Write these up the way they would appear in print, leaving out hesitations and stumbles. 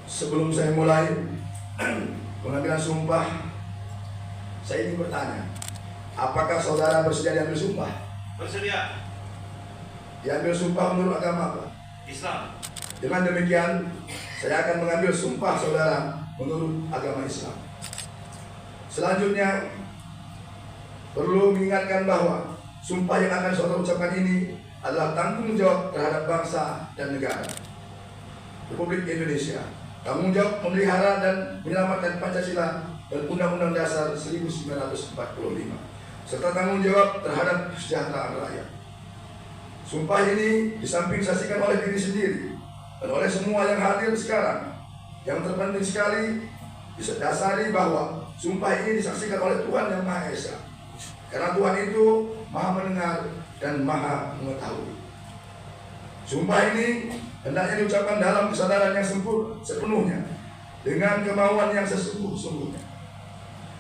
Sebelum saya mulai pengambilan sumpah, saya ingin bertanya, apakah saudara bersedia diambil sumpah? Bersedia. Diambil sumpah menurut agama apa? Islam. Dengan demikian, saya akan mengambil sumpah saudara menurut agama Islam. Selanjutnya, perlu mengingatkan bahwa sumpah yang akan saudara ucapkan ini adalah tanggung jawab terhadap bangsa dan negara Republik Indonesia. Tanggung jawab memelihara dan menyelamatkan Pancasila dan Undang-Undang Dasar 1945, serta tanggung jawab terhadap kesejahteraan rakyat. Sumpah ini disamping disaksikan oleh diri sendiri dan oleh semua yang hadir sekarang. Yang terpenting sekali disadari bahwa sumpah ini disaksikan oleh Tuhan Yang Maha Esa. Karena Tuhan itu Maha mendengar dan Maha mengetahui. Sumpah ini hendaknya diucapkan dalam kesadaran yang sepenuhnya, dengan kemauan yang sesungguh-sungguhnya.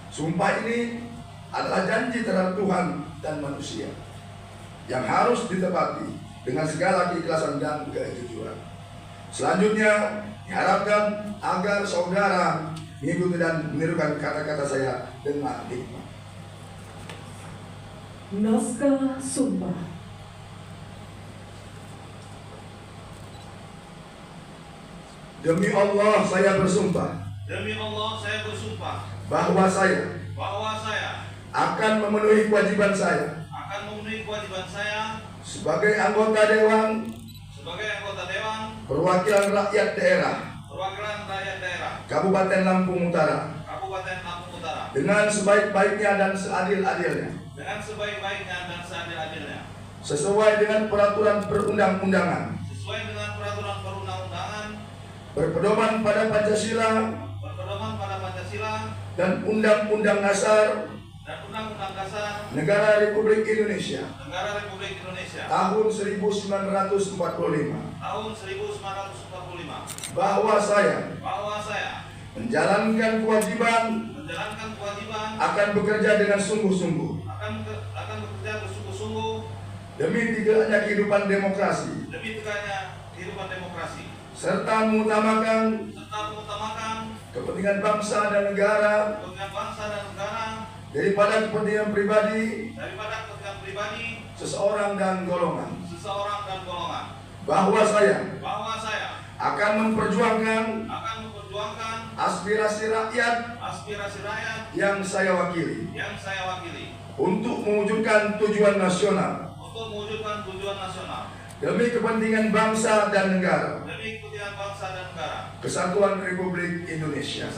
Sumpah ini adalah janji terhadap Tuhan dan manusia yang harus ditepati dengan segala keikhlasan dan kejujuran. Selanjutnya, diharapkan agar saudara mengikuti dan menirukan kata-kata saya dengan hikmat. Naskah Sumpah. Demi Allah saya bersumpah. Demi Allah saya bersumpah Bahwa saya akan memenuhi kewajiban saya sebagai anggota Dewan Perwakilan Rakyat Daerah Kabupaten Lampung Utara dengan sebaik-baiknya dan seadil-adilnya, sesuai dengan peraturan perundang-undangan, berpedoman pada Pancasila dan Undang-Undang Dasar Negara Republik Indonesia tahun 1945, bahwa saya menjalankan kewajiban akan bekerja dengan sungguh-sungguh demi tegaknya kehidupan demokrasi, serta mengutamakan kepentingan bangsa dan negara daripada kepentingan pribadi seseorang dan golongan. Bahwa saya akan memperjuangkan aspirasi rakyat yang saya wakili untuk mewujudkan tujuan nasional demi kepentingan bangsa dan negara, Kesatuan Republik Indonesia.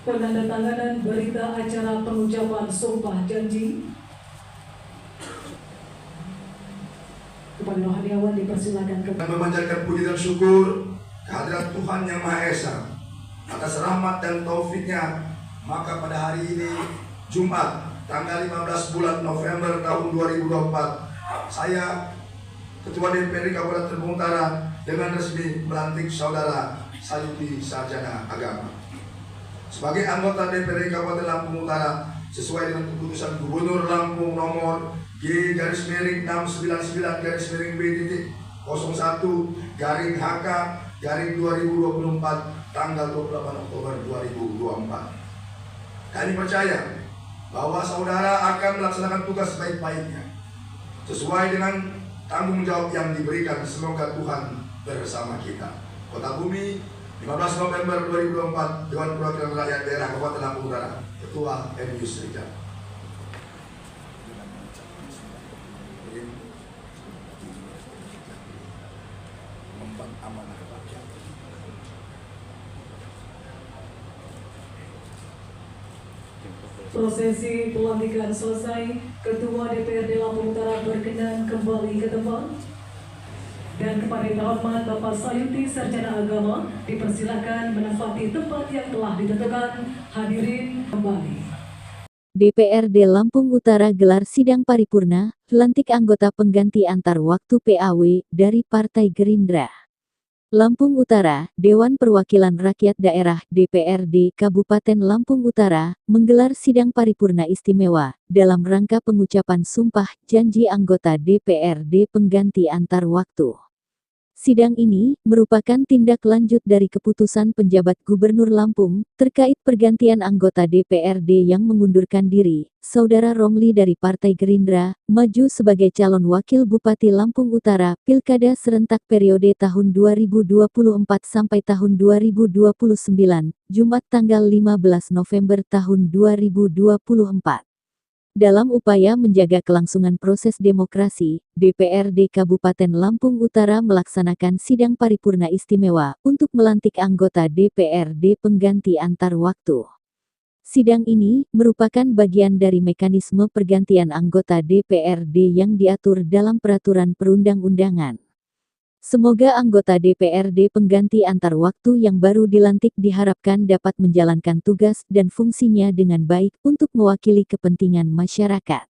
Penandatanganan berita acara pengucapan sumpah janji kepada rohaniawan dipersilakan Dan memanjatkan puji dan syukur kehadirat Tuhan Yang Maha Esa atas rahmat dan taufiknya, maka pada hari ini Jumat tanggal 15 bulan November tahun 2024, saya Ketua DPRD Kabupaten Lampung Utara dengan resmi melantik Saudara Sayuti Sarjana Agama sebagai anggota DPRD Kabupaten Lampung Utara sesuai dengan keputusan Gubernur Lampung nomor G-BD-999-01-HK-2024 tanggal 28 Oktober 2024. Kami percaya bahwa saudara akan melaksanakan tugas sebaik-baiknya sesuai dengan tanggung jawab yang diberikan. Semoga Tuhan bersama kita. Kota Bumi, 15 November 2024, Dewan Perwakilan Rakyat Daerah Kabupaten Lampung Utara, Ketua MU Serikat. prosesi pelantikan selesai. Ketua DPRD Lampung Utara berkenan kembali ke tempat. Dan kepada yang terhormat Bapak Sayuti Sarjana Agama dipersilakan menempati tempat yang telah ditentukan. Hadirin kembali. DPRD Lampung Utara gelar sidang paripurna, lantik anggota pengganti antar waktu PAW dari Partai Gerindra. Lampung Utara, Dewan Perwakilan Rakyat Daerah DPRD Kabupaten Lampung Utara menggelar sidang paripurna istimewa dalam rangka pengucapan sumpah janji anggota DPRD pengganti antar waktu. Sidang ini merupakan tindak lanjut dari keputusan penjabat Gubernur Lampung terkait pergantian anggota DPRD yang mengundurkan diri. Saudara Romli dari Partai Gerindra maju sebagai calon wakil Bupati Lampung Utara Pilkada serentak periode tahun 2024 sampai tahun 2029, Jumat tanggal 15 November tahun 2024. Dalam upaya menjaga kelangsungan proses demokrasi, DPRD Kabupaten Lampung Utara melaksanakan sidang paripurna istimewa untuk melantik anggota DPRD pengganti antar waktu. Sidang ini merupakan bagian dari mekanisme pergantian anggota DPRD yang diatur dalam peraturan perundang-undangan. Semoga anggota DPRD pengganti antar waktu yang baru dilantik diharapkan dapat menjalankan tugas dan fungsinya dengan baik untuk mewakili kepentingan masyarakat.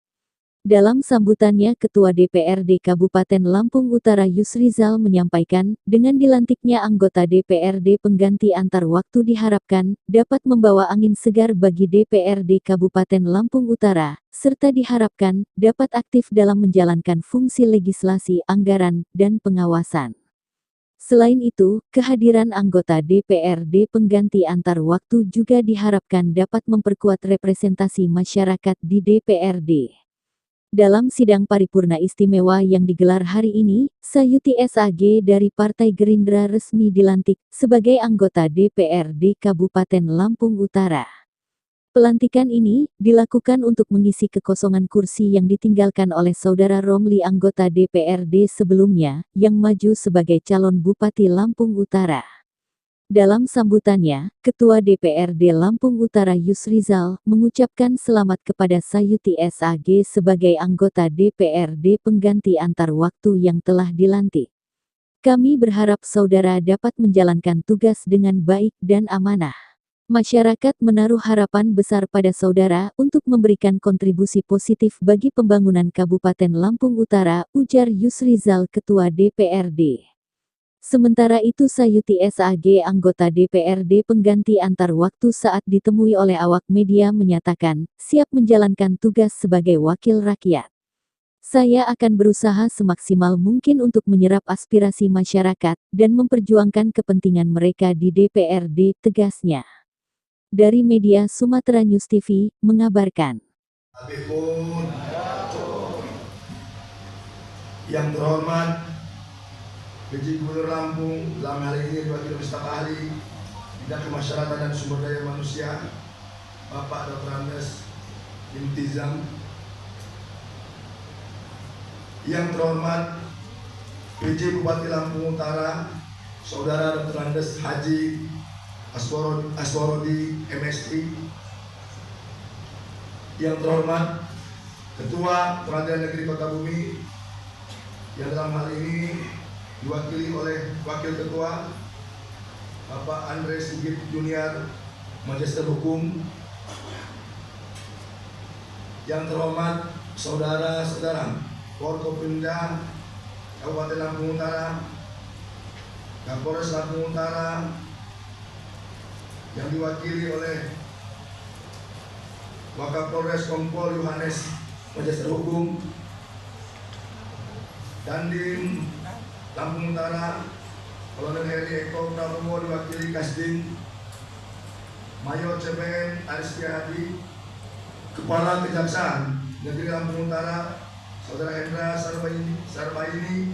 Dalam sambutannya, Ketua DPRD Kabupaten Lampung Utara Yusrizal menyampaikan, dengan dilantiknya anggota DPRD pengganti antar waktu diharapkan dapat membawa angin segar bagi DPRD Kabupaten Lampung Utara, serta diharapkan dapat aktif dalam menjalankan fungsi legislasi, anggaran, dan pengawasan. Selain itu, kehadiran anggota DPRD pengganti antar waktu juga diharapkan dapat memperkuat representasi masyarakat di DPRD. Dalam sidang paripurna istimewa yang digelar hari ini, Sayuti SAG dari Partai Gerindra resmi dilantik sebagai anggota DPRD Kabupaten Lampung Utara. Pelantikan ini dilakukan untuk mengisi kekosongan kursi yang ditinggalkan oleh Saudara Romli anggota DPRD sebelumnya yang maju sebagai calon Bupati Lampung Utara. Dalam sambutannya, Ketua DPRD Lampung Utara Yusrizal mengucapkan selamat kepada Sayuti SAG sebagai anggota DPRD pengganti antar waktu yang telah dilantik. Kami berharap saudara dapat menjalankan tugas dengan baik dan amanah. Masyarakat menaruh harapan besar pada saudara untuk memberikan kontribusi positif bagi pembangunan Kabupaten Lampung Utara, ujar Yusrizal Ketua DPRD. Sementara itu Sayuti SAG anggota DPRD pengganti antar waktu saat ditemui oleh awak media menyatakan, siap menjalankan tugas sebagai wakil rakyat. Saya akan berusaha semaksimal mungkin untuk menyerap aspirasi masyarakat dan memperjuangkan kepentingan mereka di DPRD, tegasnya. Dari media Sumatera News TV, mengabarkan. Yang terhormat PJ Gubernur Lampung, dalam hal ini Wakil Staf Ahli Bidang Kemasyarakatan dan Sumber Daya Manusia, Bapak Dr. Andes Intizam. Yang terhormat PJ Bupati Lampung Utara, Saudara Dr. Andes Haji Aswarodi MSI. Yang terhormat Ketua Pengadilan Negeri Kota Bumi, yang dalam hal ini diwakili oleh Wakil Ketua Bapak Andre Sigit Junior, Magister Hukum. Yang terhormat saudara-saudara Forkopimda Kabupaten Lampung Utara, Kapolres Lampung Utara, yang diwakili oleh Wakapolres Kompol Yohanes, Magister Hukum, Dandim Lampung Utara, Kolonel Heri Eko Prabowo diwakili Kasdim, Mayor CPN Aristia Hadi, Kepala Kejaksaan Negeri Lampung Utara, Saudara Hendra Sarbaini,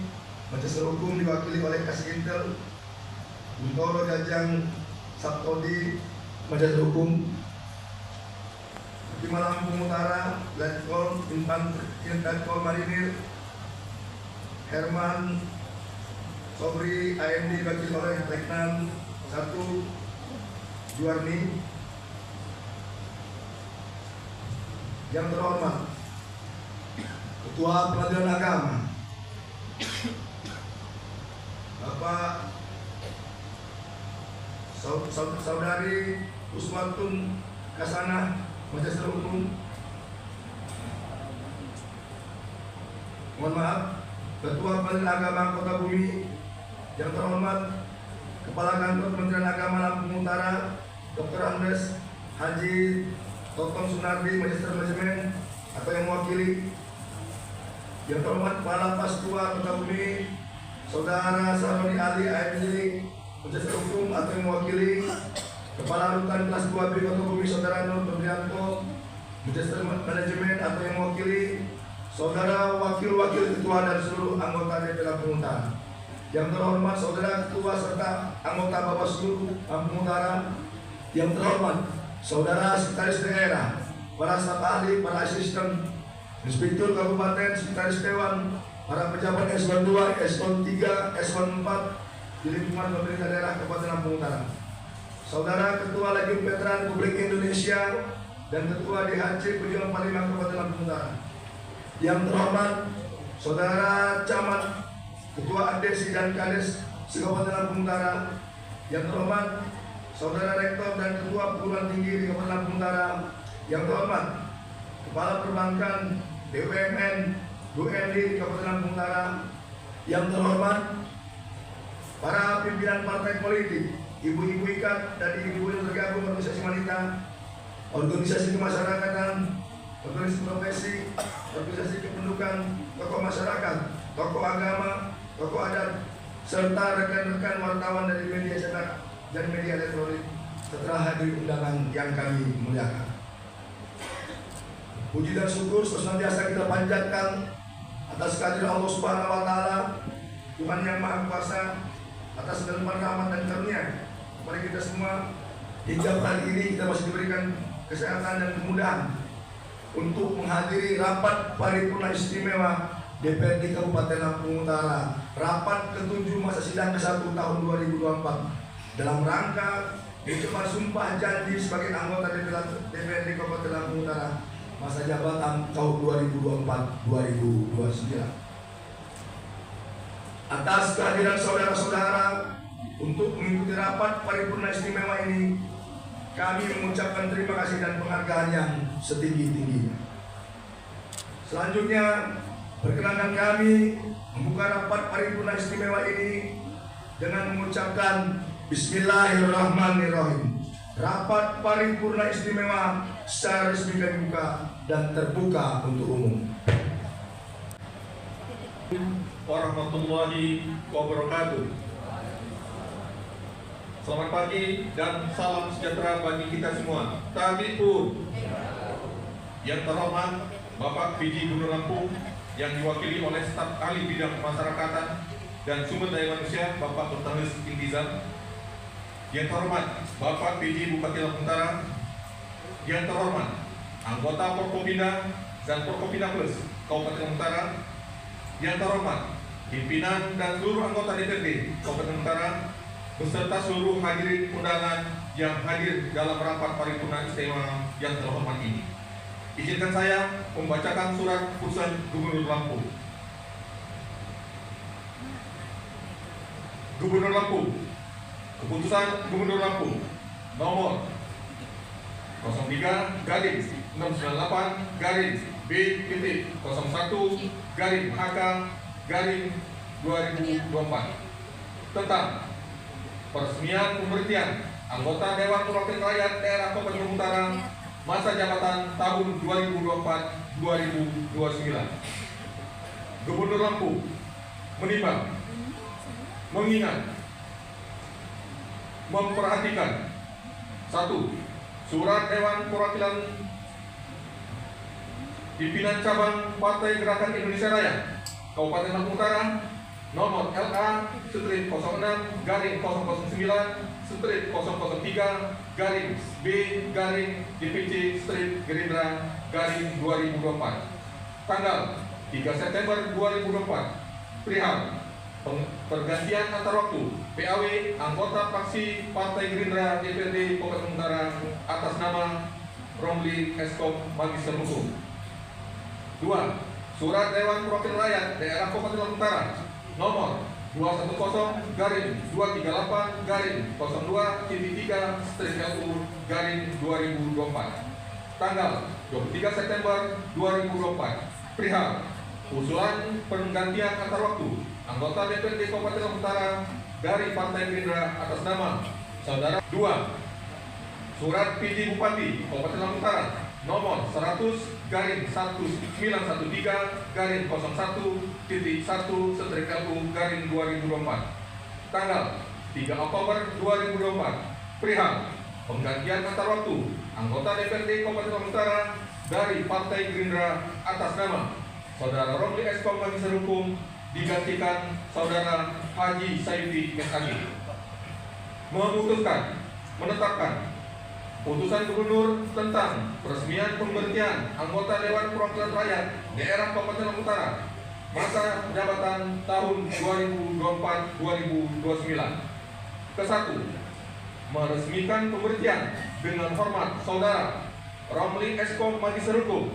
Magister Hukum diwakili oleh Kasih Intel, Guntoro Jajang Sabtodi, Magister Hukum, Hakim Lampung Utara, Letkol Infanteri Marinir, Herman Sobri AMD diwakili oleh Letnan 1 Juarni. Yang terhormat Ketua Pengadilan Agama Bapak Saudari Uswatun Kasana, Magister Hukum. Mohon maaf, Ketua Pengadilan Agama Kota Bumi. Yang terhormat Kepala Kantor Kementerian Agama Lampung Utara, Dr. Andes Haji Totong Sunardi, Magister Manajemen atau yang mewakili. Yang terhormat Kepala Pas Tua Kota Bumi, Saudara Saroni Ali AMJ, Penasihat Hukum atau yang mewakili Kepala Rutan Kelas 2 Brimopolri Saudara Nur Febrianto, Penasihat Manajemen atau yang mewakili Saudara Wakil-Wakil Ketua dan seluruh anggota DPR Lampung Utara. Yang terhormat Saudara Ketua serta anggota Bawaslu Lampung Utara. Yang terhormat Saudara Sekretaris Daerah, para staf ahli, para asisten, Inspektur Kabupaten, Sekretaris Dewan, para pejabat eselon 2, eselon 3, eselon 4 di lingkungan pemerintah daerah Kabupaten Lampung Utara. Saudara Ketua Legiun Veteran Republik Indonesia dan Ketua DHC Pejuang Panglima Kabupaten Lampung Utara. Yang terhormat Saudara Camat, Ketua Adesi dan Kades Kabupaten Lampung Utara. Yang terhormat Saudara Rektor dan Ketua Perguruan Tinggi di Kabupaten Lampung Utara. Yang terhormat Kepala Perbankan BUMN BUMD di Kabupaten Lampung Utara. Yang terhormat para pimpinan partai politik, ibu-ibu ikat dan ibu-ibu yang tergabung organisasi wanita, organisasi kemasyarakatan, organisasi profesi, organisasi kependudukan, tokoh masyarakat, tokoh agama, tokoh adat, serta rekan-rekan wartawan dari media cetak dan media elektronik setelah hadir undangan yang kami muliakan. Puji dan syukur senantiasa kita panjatkan atas kehadiran Allah Subhanahu wa Ta'ala, Tuhan yang Maha Kuasa, atas segala rahmat dan karunia kepada kita semua. Hingga hari ini kita masih diberikan kesehatan dan kemudahan untuk menghadiri rapat paripurna istimewa DPRD Kabupaten Lampung Utara, rapat ke-7 masa sidang ke-1 tahun 2024 dalam rangka mengucapkan sumpah janji sebagai anggota DPRD Kabupaten Lampung Utara masa jabatan tahun 2024-2029. Atas kehadiran saudara-saudara untuk mengikuti rapat paripurna istimewa ini, kami mengucapkan terima kasih dan penghargaan yang setinggi-tingginya. Selanjutnya, perkenankan kami membuka rapat paripurna istimewa ini dengan mengucapkan Bismillahirrahmanirrahim. Rapat paripurna istimewa secara resmi kami buka dan terbuka untuk umum. Warahmatullahi wabarakatuh. Selamat pagi dan salam sejahtera bagi kita semua. Tabipun. Yang terhormat Bapak PJ Gubernur Lampung yang diwakili oleh staf ahli bidang kemasyarakatan dan sumber daya manusia Bapak Bertalis Intizam. Yang terhormat Bapak PJ Bupati Lampung Utara. Yang terhormat anggota Forkopimda dan Forkopimda Plus Kabupaten Lampung Utara. Yang terhormat pimpinan dan seluruh anggota DPRD Kabupaten Utara beserta seluruh hadirin undangan yang hadir dalam rapat paripurna istimewa yang terhormat ini. Izinkan saya membacakan surat keputusan Gubernur Lampung. Gubernur Lampung. Keputusan Gubernur Lampung nomor 03-698-B-01-HK-2024 tentang peresmian pemberhentian anggota Dewan Perwakilan Rakyat Daerah Kabupaten Lampung Utara masa jabatan tahun 2024-2029. Gubernur Lampung menimbang, mengingat, memperhatikan 1. Surat Dewan Perwakilan Pimpinan Cabang Partai Gerakan Indonesia Raya Kabupaten Lampung Utara nomor LA/09-09-B/DPC/Gerindra/2024 tanggal 3 September 2024 perihal pergantian antar waktu PAW anggota fraksi Partai Gerindra DPRD Kabupaten Utara atas nama Romli Eskom Magister Hukum. 2. Surat Dewan Perwakilan Rakyat Daerah Kabupaten Lampung Utara nomor 210-238-02-3/2024 tanggal 23 September 2024 perihal usulan penggantian antar waktu anggota DPRD Kabupaten Lampung Utara dari Partai Gerindra atas nama Saudara. 2. Surat PJ Bupati Kabupaten Lampung Utara nomor 100/2024 1/01/01/LU/2024 tanggal 3 Oktober 2024 perihal penggantian antar waktu anggota DPRD Kabupaten Lampung Utara dari Partai Gerindra atas nama Saudara Romli Eskom Magister Hukum digantikan Saudara Haji Sayuti SAG. Memutuskan menetapkan Putusan Gubernur tentang peresmian pemberhentian anggota Dewan Perwakilan Rakyat Daerah Kabupaten Lampung Utara masa jabatan tahun 2024-2029. Ke-1, meresmikan pemberhentian dengan hormat Saudara Romli Eskom Magister Hukum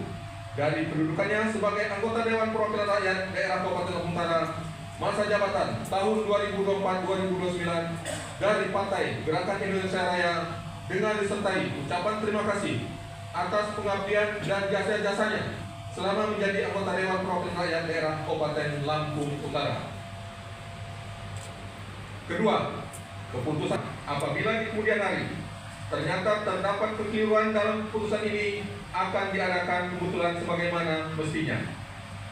dari kedudukannya sebagai anggota Dewan Perwakilan Rakyat Daerah Kabupaten Lampung Utara masa jabatan tahun 2024-2029 dari Partai Gerakan Indonesia Raya dengan disertai ucapan terima kasih atas pengabdian dan jasa-jasanya selama menjadi anggota Dewan Perwakilan Rakyat Daerah Kabupaten Lampung Utara. Kedua, keputusan apabila di kemudian hari ternyata terdapat kekeliruan dalam keputusan ini akan diadakan kebetulan sebagaimana mestinya.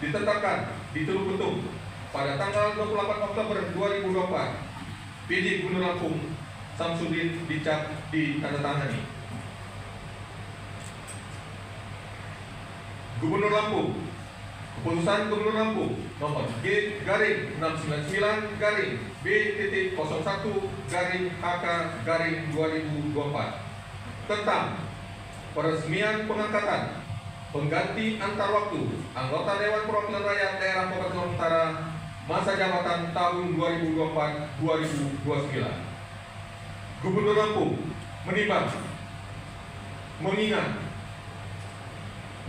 Ditetapkan di Teluk Betung pada tanggal 28 Oktober 2024, PJ Gubernur Lampung Samsudin dicap ditandatangani. Gubernur Lampung, Keputusan Gubernur Lampung nomor G-69-B-01-HK-2024 tentang peresmian pengangkatan pengganti antar waktu anggota Dewan Perwakilan Rakyat Daerah Kabupaten Lampung Utara masa jabatan tahun 2024-2029. Gubernur Lampung menimbang, mengingat,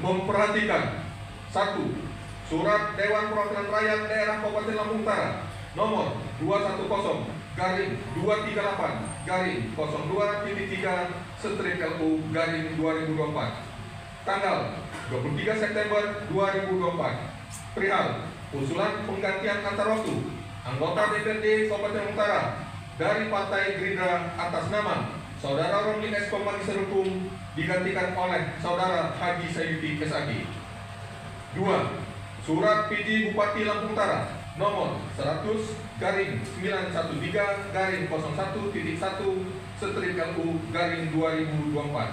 memperhatikan 1. Surat Dewan Perwakilan Rakyat Daerah Kabupaten Lampung Utara nomor 210-02-03/02.3/2024 tanggal 23 September 2024 perihal usulan penggantian antar waktu anggota DPRD Kabupaten Lampung Utara dari Partai Gerindra atas nama Saudara Romli Eskom Magister Hukum digantikan oleh Saudara Haji Sayuti SAG. 2. Surat PJ Bupati Lampung Utara nomor 100-01-1/2024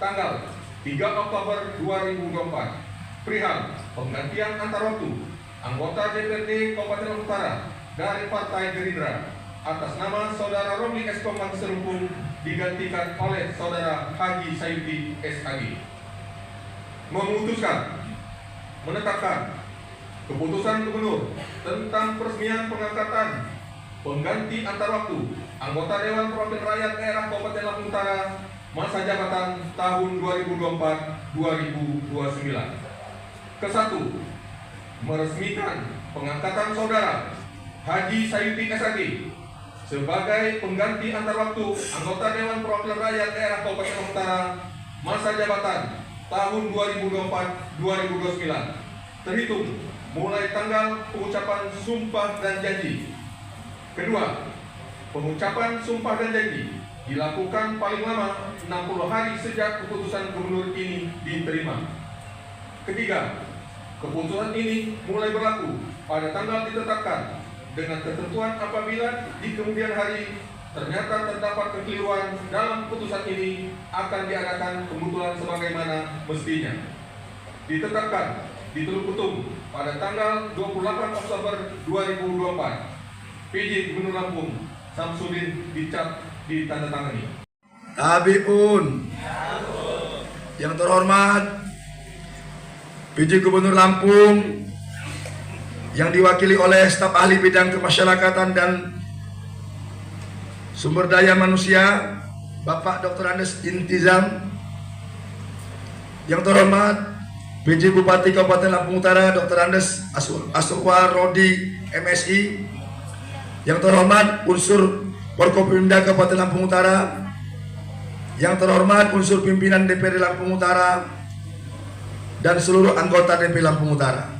tanggal 3 Oktober 2024 perihal penggantian antar waktu anggota DPRD Kabupaten Lampung Utara dari Partai Gerindra atas nama Saudara Romli Eskom Magister Hukum digantikan oleh Saudara Haji Sayuti SAG. Memutuskan menetapkan Keputusan Gubernur tentang peresmian pengangkatan pengganti antar waktu anggota Dewan Perwakilan Rakyat Daerah Kabupaten Lampung Utara masa jabatan tahun 2024-2029. Ke-1, meresmikan pengangkatan Saudara Haji Sayuti SAG sebagai pengganti antar waktu anggota Dewan Perwakilan Rakyat Daerah Kabupaten Lampung Utara masa jabatan tahun 2024-2029 terhitung mulai tanggal pengucapan sumpah dan janji. Kedua, pengucapan sumpah dan janji dilakukan paling lama 60 hari sejak keputusan gubernur ini diterima. Ketiga, keputusan ini mulai berlaku pada tanggal ditetapkan dengan ketentuan apabila di kemudian hari ternyata terdapat kekeliruan dalam keputusan ini akan diadakan kebetulan sebagaimana mestinya. Ditetapkan di Teluk Betung pada tanggal 28 Oktober 2024, PJ Gubernur Lampung Samsudin dicap ditandatangani. Tabipun. Yang terhormat PJ Gubernur Lampung yang diwakili oleh staf ahli bidang kemasyarakatan dan sumber daya manusia Bapak Dr. Andes Intizam. Yang terhormat PJ Bupati Kabupaten Lampung Utara Dr. Andes Aswar Rodi MSI. Yang terhormat unsur Forkopimda Kabupaten Lampung Utara. Yang terhormat unsur pimpinan DPRD Lampung Utara dan seluruh anggota DPRD Lampung Utara.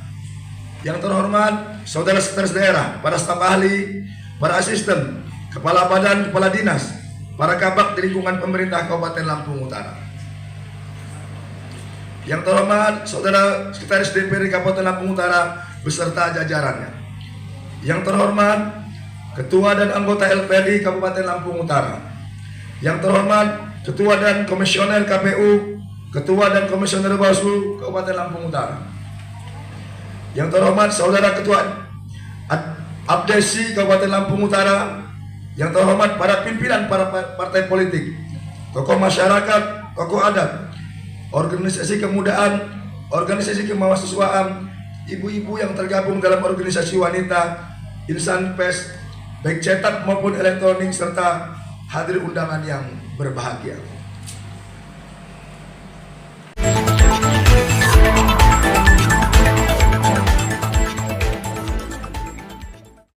Yang terhormat saudara sekretaris daerah, para staf ahli, para asisten, kepala badan, kepala dinas, para kabak di lingkungan pemerintah Kabupaten Lampung Utara. Yang terhormat Saudara Sekretaris DPRD Kabupaten Lampung Utara beserta jajarannya. Yang terhormat Ketua dan anggota LPRD Kabupaten Lampung Utara. Yang terhormat Ketua dan Komisioner KPU, Ketua dan Komisioner Bawaslu Kabupaten Lampung Utara. Yang terhormat Saudara Ketua Abdesi Kabupaten Lampung Utara. Yang terhormat para pimpinan para partai politik, tokoh masyarakat, tokoh adat, organisasi kemudaan, organisasi kemahasiswaan, ibu-ibu yang tergabung dalam organisasi wanita, insan pers, baik cetak maupun elektronik, serta hadir undangan yang berbahagia.